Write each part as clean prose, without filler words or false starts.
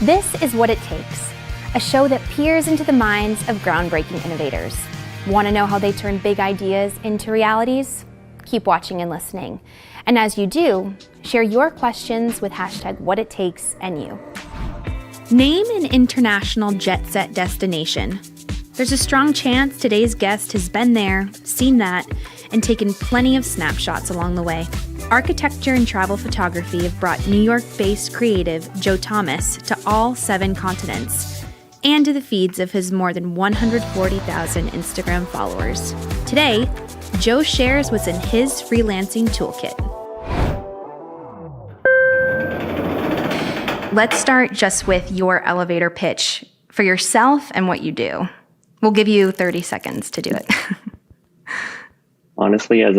This is What It Takes, a show that peers into the minds of groundbreaking innovators. Want to know how they turn big ideas into realities? Keep watching and listening. And as you do, share your questions with hashtag WhatItTakesNU. Name an international jet set destination. There's a strong chance today's guest has been there, seen that, and taken plenty of snapshots along the way. Architecture and travel photography have brought New York-based creative Joe Thomas to all 7 continents and to the feeds of his more than 140,000 Instagram followers. Today, Joe shares what's in his freelancing toolkit. Let's start just with your elevator pitch for yourself and what you do. We'll give you 30 seconds to do it. Honestly, as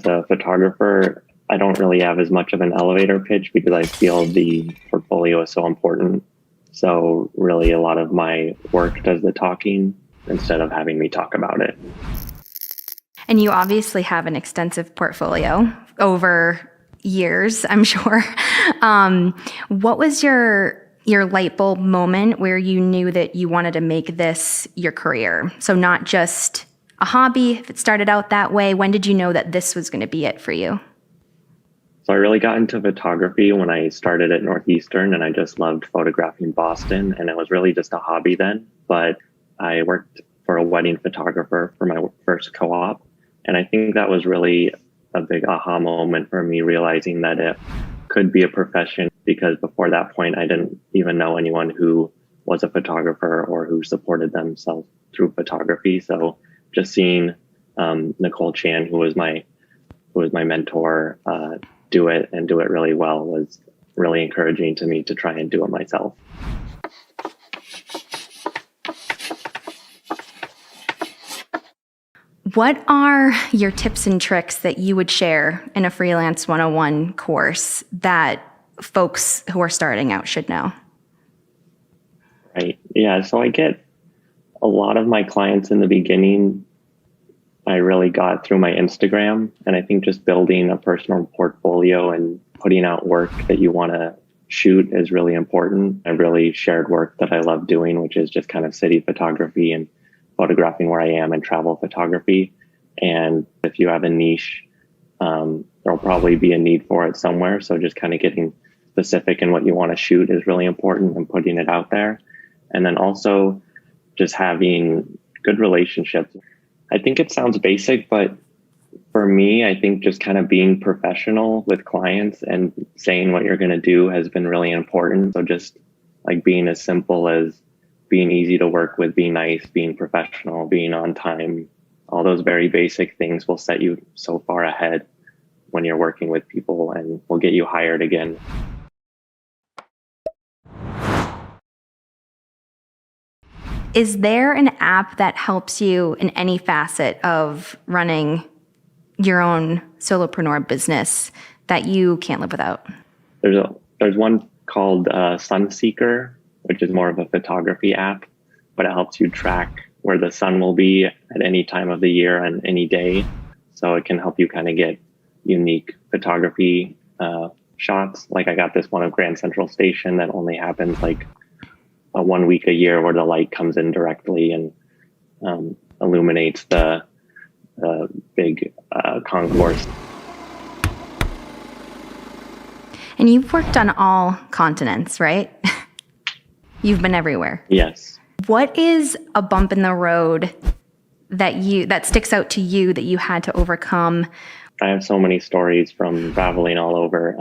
a photographer, I don't really have as much of an elevator pitch because I feel the portfolio is so important. So really a lot of my work does the talking instead of having me talk about it. And you obviously have an extensive portfolio over years, I'm sure. What was your light bulb moment where you knew that you wanted to make this your career? So not just a hobby, if it started out that way, when did you know that this was going to be it for you? So I really got into photography when I started at Northeastern, and I just loved photographing Boston, and it was really just a hobby then. But I worked for a wedding photographer for my first co-op, and I think that was really a big aha moment for me, realizing that it could be a profession, because before that point, I didn't even know anyone who was a photographer or who supported themselves through photography. So just seeing Nicole Chan, who was my mentor, do it and do it really well was really encouraging to me to try and do it myself. What are your tips and tricks that you would share in a Freelance 101 course that folks who are starting out should know? Right. Yeah. So I get a lot of my clients in the beginning, I really got through my Instagram. And I think just building a personal portfolio and putting out work that you want to shoot is really important. I really shared work that I love doing, which is just kind of city photography and photographing where I am and travel photography. And if you have a niche, there'll probably be a need for it somewhere. So just kind of getting specific in what you want to shoot is really important and putting it out there. And then also just having good relationships. I think it sounds basic, but for me, I think just kind of being professional with clients and saying what you're going to do has been really important. So just like being as simple as being easy to work with, being nice, being professional, being on time, all those very basic things will set you so far ahead when you're working with people and will get you hired again. Is there an app that helps you in any facet of running your own solopreneur business that you can't live without? There's one called Sunseeker, which is more of a photography app, but it helps you track where the sun will be at any time of the year and any day. So it can help you kind of get unique photography shots. Like I got this one of Grand Central Station that only happens like 1 week a year, where the light comes in directly and illuminates the big concourse. And you've worked on all continents, right? You've been everywhere. Yes. What is a bump in the road that sticks out to you that you had to overcome? I have so many stories from traveling all over.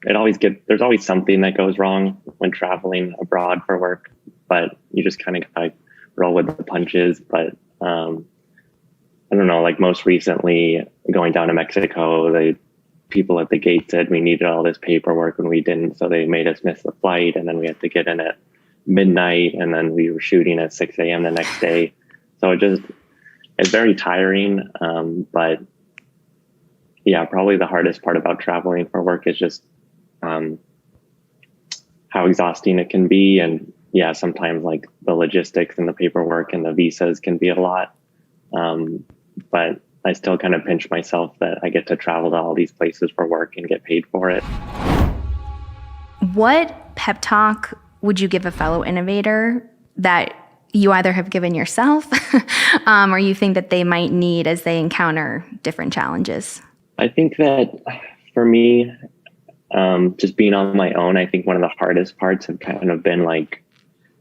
There's always something that goes wrong when traveling abroad for work, but you just kind of like roll with the punches. But I don't know, like most recently going down to Mexico, the people at the gate said we needed all this paperwork and we didn't. So they made us miss the flight, and then we had to get in at midnight, and then we were shooting at 6 a.m. the next day. So it's very tiring. But yeah, probably the hardest part about traveling for work is just how exhausting it can be. And yeah, sometimes like the logistics and the paperwork and the visas can be a lot. But I still kind of pinch myself that I get to travel to all these places for work and get paid for it. What pep talk would you give a fellow innovator that you either have given yourself or you think that they might need as they encounter different challenges? I think that for me, just being on my own, I think one of the hardest parts have kind of been like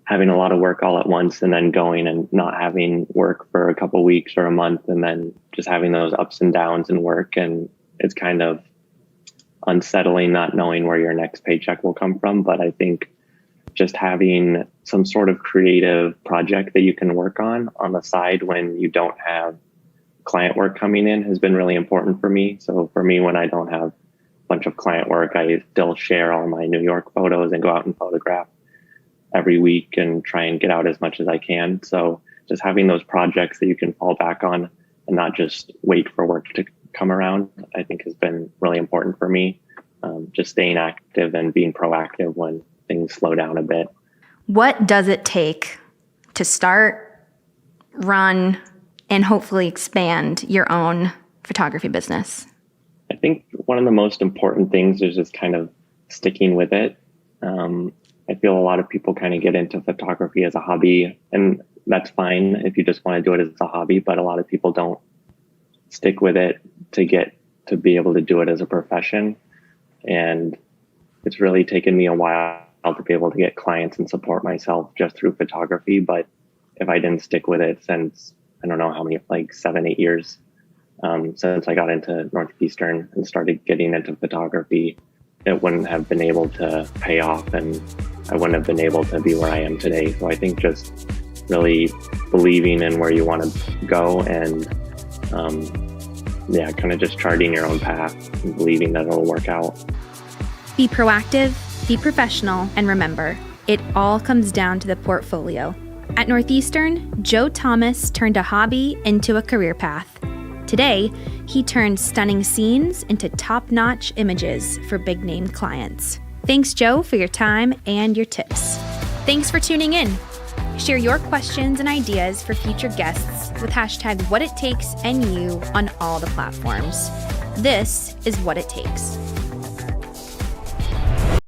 having a lot of work all at once and then going and not having work for a couple of weeks or a month, and then just having those ups and downs in work. And it's kind of unsettling not knowing where your next paycheck will come from. But I think just having some sort of creative project that you can work on the side when you don't have client work coming in has been really important for me. So for me, when I don't have a bunch of client work, I still share all my New York photos and go out and photograph every week and try and get out as much as I can. So just having those projects that you can fall back on and not just wait for work to come around, I think has been really important for me. Just staying active and being proactive when things slow down a bit. What does it take to start, run, and hopefully expand your own photography business? I think one of the most important things is just kind of sticking with it. I feel a lot of people kind of get into photography as a hobby, and that's fine if you just want to do it as a hobby, but a lot of people don't stick with it to be able to do it as a profession. And it's really taken me a while to be able to get clients and support myself just through photography. But if I didn't stick with it since, I don't know how many, like 7-8 years, since I got into Northeastern and started getting into photography, it wouldn't have been able to pay off and I wouldn't have been able to be where I am today. So I think just really believing in where you want to go and kind of just charting your own path and believing that it'll work out. Be proactive, be professional, and remember, it all comes down to the portfolio. At Northeastern, Joe Thomas turned a hobby into a career path. Today, he turns stunning scenes into top-notch images for big-name clients. Thanks, Joe, for your time and your tips. Thanks for tuning in. Share your questions and ideas for future guests with hashtag #WhatItTakes and you on all the platforms. This is What It Takes.